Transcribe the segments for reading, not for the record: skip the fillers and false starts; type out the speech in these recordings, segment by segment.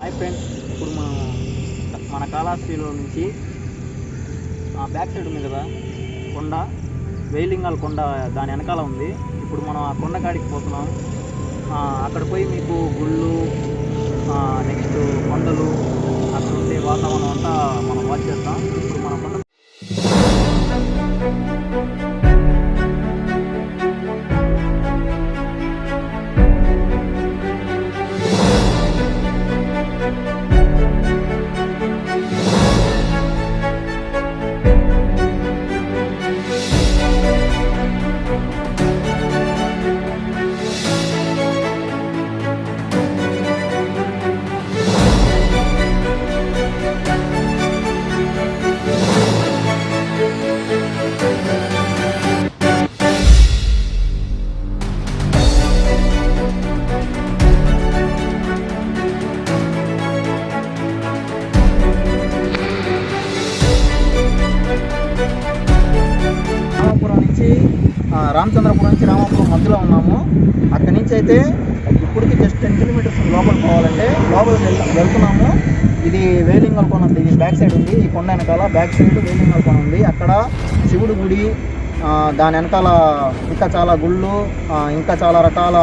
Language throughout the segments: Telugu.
హాయ్ ఫ్రెండ్స్, ఇప్పుడు మనం మన కాళహస్తిలో నుంచి బ్యాక్ సైడ్ ఉంది కదా కొండ, వేలింగాల కొండ దాని వెనకాల ఉంది. ఇప్పుడు మనం ఆ కొండ కాడికి పోతున్నాం. అక్కడ పోయి మీకు గుళ్ళు, నెక్స్ట్ కొండలు, అక్కడ ఉండే వాతావరణం అంతా మనం వాచ్ చేస్తాం. ఇప్పుడు మన కొండ రామచంద్రపురం నుంచి రామాపురం మధ్యలో ఉన్నాము. అక్కడి నుంచి అయితే ఇప్పటికి జస్ట్ 10 కిలోమీటర్స్ లోపలికి పోవాలంటే లోపలికి వెళ్తున్నాము. ఇది వేలింగల కొండ ఉంది, ఇది బ్యాక్ సైడ్ ఉంది. ఈ కొండ వెనకాల బ్యాక్ సైడ్ వేలింగల కొండ ఉంది. అక్కడ శివుడి గుడి, దాని వెనకాల ఇంకా చాలా గుళ్ళు, ఇంకా చాలా రకాల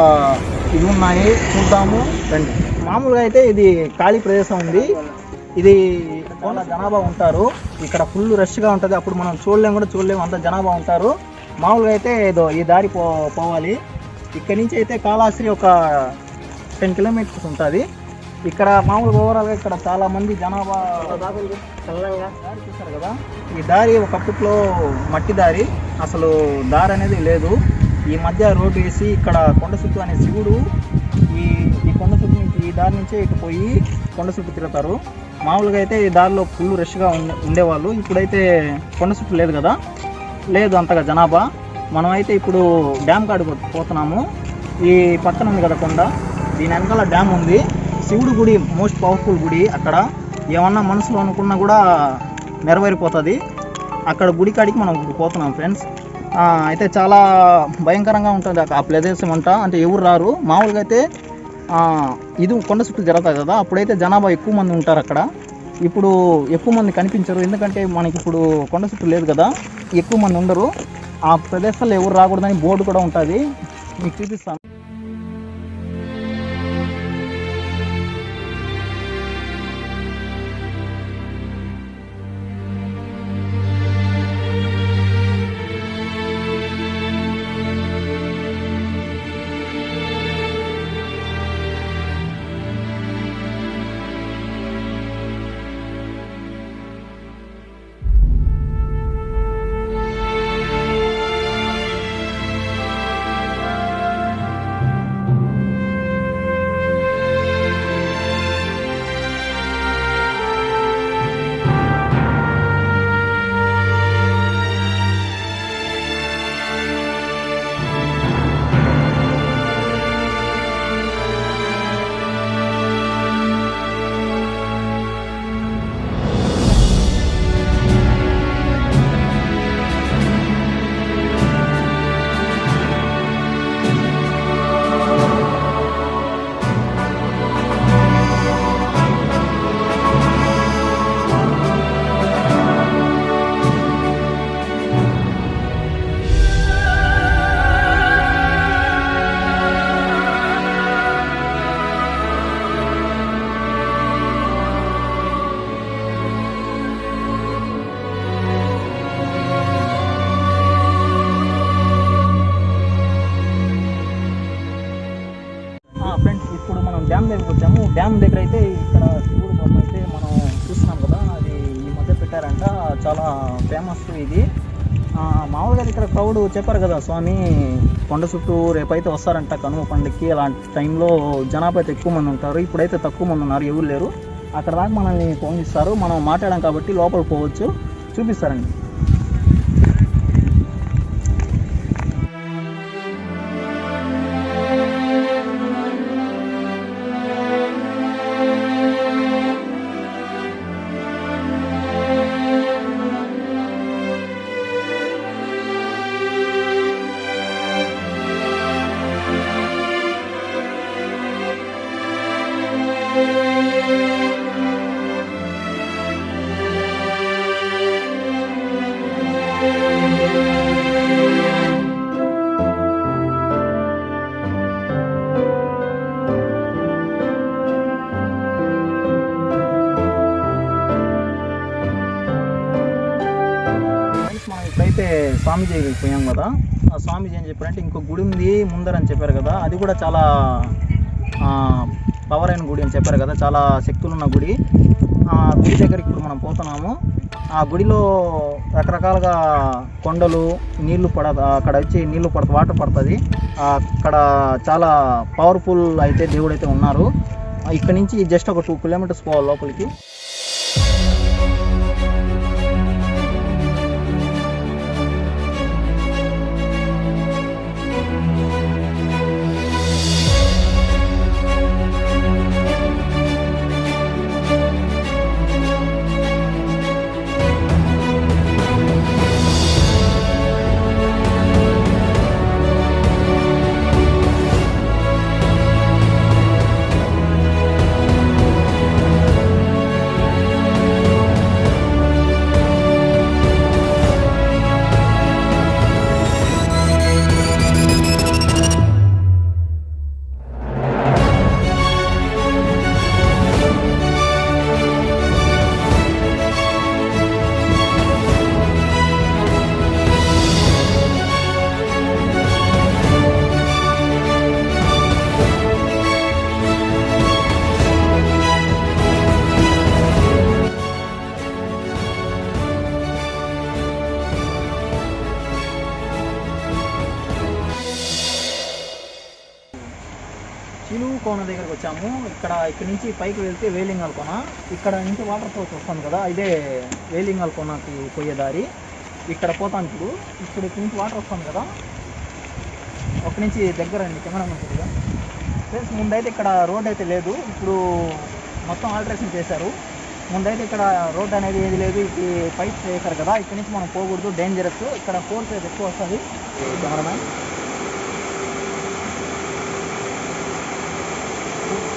ఇవి ఉన్నాయి, చూద్దాము రండి. మామూలుగా అయితే ఇది ఖాళీ ప్రదేశం ఉంది. ఇది చాలా జనాభా ఉంటారు. ఇక్కడ ఫుల్ రష్గా ఉంటుంది. అప్పుడు మనం చూడలేము, అంత జనాభా ఉంటారు. మామూలుగా అయితే ఏదో ఈ దారి పోవాలి. ఇక్కడి నుంచి అయితే కాళహస్తి ఒక 10 కిలోమీటర్స్ ఉంటుంది. ఇక్కడ మామూలుగా ఓవరాల్గా ఇక్కడ చాలా మంది జనాభా దారి చూస్తారు కదా. ఈ దారి ఒకప్పట్లో మట్టి దారి, అసలు దారి అనేది లేదు. ఈ మధ్య రోడ్డు వేసి ఇక్కడ కొండ చుట్టూ అనే శివుడు ఈ కొండ చుట్టూ నుంచి ఈ దారి నుంచే ఇటు పోయి కొండ చుట్టూ తిరుగుతారు. మామూలుగా అయితే ఈ దారిలో ఫుల్ రష్గా ఉండేవాళ్ళు. ఇప్పుడైతే కొండ చుట్టూ లేదు కదా, లేదు అంతగా జనాభా. మనం అయితే ఇప్పుడు డ్యామ్ కాడికి పోతున్నాము. ఈ పక్కన ఉంది కదా కొండ, దీని వెనకాల డ్యామ్ ఉంది. శివుడు గుడి మోస్ట్ పవర్ఫుల్ గుడి. అక్కడ ఏమన్నా మనసులో అనుకున్నా కూడా నెరవేరిపోతుంది. అక్కడ గుడి కాడికి మనం పోతున్నాం ఫ్రెండ్స్. అయితే చాలా భయంకరంగా ఉంటుంది ఆ ప్రదేశం అంతా. అంటే ఎవరు రారు. మామూలుగా అయితే ఇది కొండ చుట్టూ జరుగుతుంది కదా, అప్పుడైతే జనాభా ఎక్కువ మంది ఉంటారు అక్కడ. ఇప్పుడు ఎక్కువ మంది కనిపించరు, ఎందుకంటే మనకి ఇప్పుడు కొండ చుట్టూ లేదు కదా, ఎక్కువ మంది ఉండరు. ఆ ప్రదేశాల్లో ఎవరు రాకూడదని బోర్డు కూడా ఉంటుంది, మీకు చూపిస్తాను. ఇప్పుడు మనం డ్యామ్ దగ్గరికి వచ్చాము. డ్యామ్ దగ్గర అయితే ఇక్కడ శివుడు బొమ్మ అయితే మనం చూస్తున్నాం కదా, అది ఈ మధ్య పెట్టారంట, చాలా ఫేమస్ ఇది. మామూలుగా ఇక్కడ క్రౌడ్ చెప్పారు కదా స్వామి, కొండ చుట్టూ రేపైతే వస్తారంట కనుమ పండుగకి. అలాంటి టైంలో జనాభా అయితే ఎక్కువ మంది ఉంటారు. ఇప్పుడైతే తక్కువ మంది ఉన్నారు, ఎవరు లేరు. అక్కడ దాకా మనల్ని ఫోన్ ఇస్తారు, మనం మాట్లాడాం కాబట్టి లోపల పోవచ్చు, చూపిస్తారండి. Thank you. ఇప్పుడైతే స్వామీజీ దగ్గరికి పోయాం కదా, ఆ స్వామీజీ ఏం చెప్పారంటే ఇంకో గుడి ఉంది ముందరని చెప్పారు కదా, అది కూడా చాలా పవర్ అయిన గుడి అని చెప్పారు కదా, చాలా శక్తులు ఉన్న గుడి. ఆ గుడి దగ్గరికి ఇప్పుడు మనం పోతున్నాము. ఆ గుడిలో రకరకాలుగా కొండలు, నీళ్లు అక్కడ వచ్చి నీళ్లు వాటర్ పడుతుంది. అక్కడ చాలా పవర్ఫుల్ అయితే దేవుడు అయితే ఉన్నారు. ఇక్కడ నుంచి జస్ట్ ఒక 2 కిలోమీటర్స్ పోవాలి లోపలికి. చిలువు కోన దగ్గరకు వచ్చాము. ఇక్కడ నుంచి పైకి వెళ్తే వేలింగాల కోన, ఇక్కడ నుంచి వాటర్ సోర్స్ వస్తుంది కదా, ఇదే వేలింగాల కోనకి పోయే దారి. ఇక్కడ పోతాను ఇప్పుడు ఇక్కడ నుంచి వాటర్ వస్తుంది కదా, ఒక నుంచి దగ్గర అండి కెమెరా ఉంటుంది కదా ఫ్రెండ్స్. ముందైతే ఇక్కడ రోడ్ అయితే లేదు, ఇప్పుడు మొత్తం ఆల్టరేషన్ చేశారు. ముందైతే ఇక్కడ రోడ్ అనేది ఏది లేదు, ఇది పైప్ చేశారు కదా, ఇక్కడ నుంచి మనం పోకూడదు, డేంజరస్. ఇక్కడ ఫోర్స్ అయితే ఎక్కువ వస్తుంది. కెమెరామ్యాన్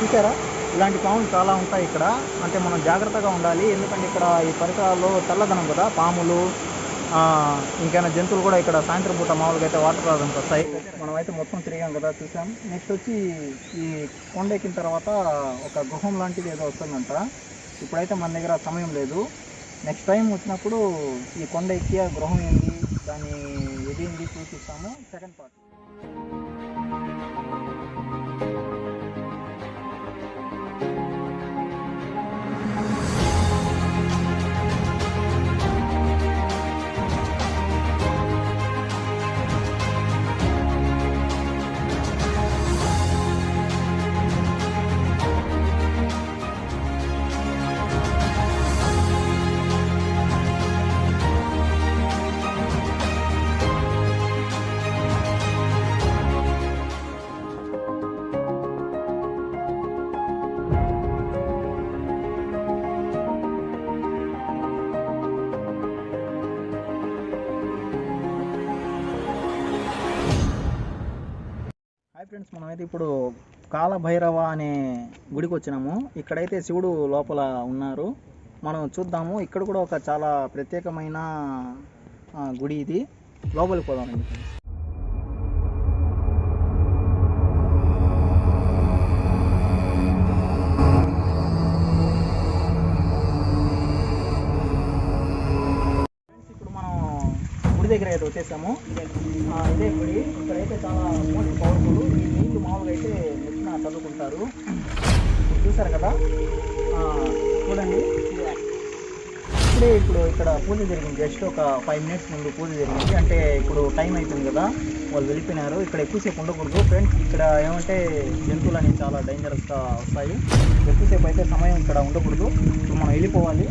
చూసారా, ఇలాంటి పాములు చాలా ఉంటాయి ఇక్కడ. అంటే మనం జాగ్రత్తగా ఉండాలి, ఎందుకంటే ఇక్కడ ఈ పరిసరాల్లో తెల్లదనం కదా, పాములు ఇంకైనా జంతువులు కూడా ఇక్కడ సాయంత్రం పూట మామూలుగా అయితే వాటర్ రావడానికి వస్తాయి. మనమైతే మొత్తం తిరిగాం కదా, చూసాం. నెక్స్ట్ వచ్చి ఈ కొండ ఎక్కిన తర్వాత ఒక గృహం లాంటిది ఏదో వస్తుందంట. ఇప్పుడైతే మన దగ్గర సమయం లేదు. నెక్స్ట్ టైం వచ్చినప్పుడు ఈ కొండ ఎక్కి ఆ గృహం ఏంది, దాని ఇది ఏంది చూపిస్తాము, సెకండ్ పార్ట్. హాయ్ ఫ్రెండ్స్, మనమైతే ఇప్పుడు కాలభైరవ అనే గుడికి వచ్చినాము. ఇక్కడైతే శివుడు లోపల ఉన్నారు, మనం చూద్దాము. ఇక్కడ కూడా ఒక చాలా ప్రత్యేకమైన గుడి ఇది. లోపలికి పోదామండి. ఇప్పుడు మనం గుడి దగ్గర అయితే వచ్చేసాము. ఇదే గుడి. ఇక్కడైతే చాలా మోస్ట్ పవర్ఫుల్. ఈ నీళ్ళు మామూలుగా అయితే నెట్టిన చదువుకుంటారు. చూసారు కదా, చూడండి. ఇప్పుడు ఇక్కడ పూజ జరిగింది. జస్ట్ ఒక 5 minutes ముందు పూజ జరిగింది. అంటే ఇప్పుడు టైం అయిపోయింది కదా, వాళ్ళు వెళ్ళిపోయినారు. ఇక్కడ ఎక్కువసేపు ఉండకూడదు ఫ్రెండ్స్. ఇక్కడ ఏమంటే జంతువులు అనేవి చాలా డేంజరస్గా వస్తాయి. ఎక్కువసేపు అయితే సమయం ఇక్కడ ఉండకూడదు. ఇప్పుడు మనం వెళ్ళిపోవాలి.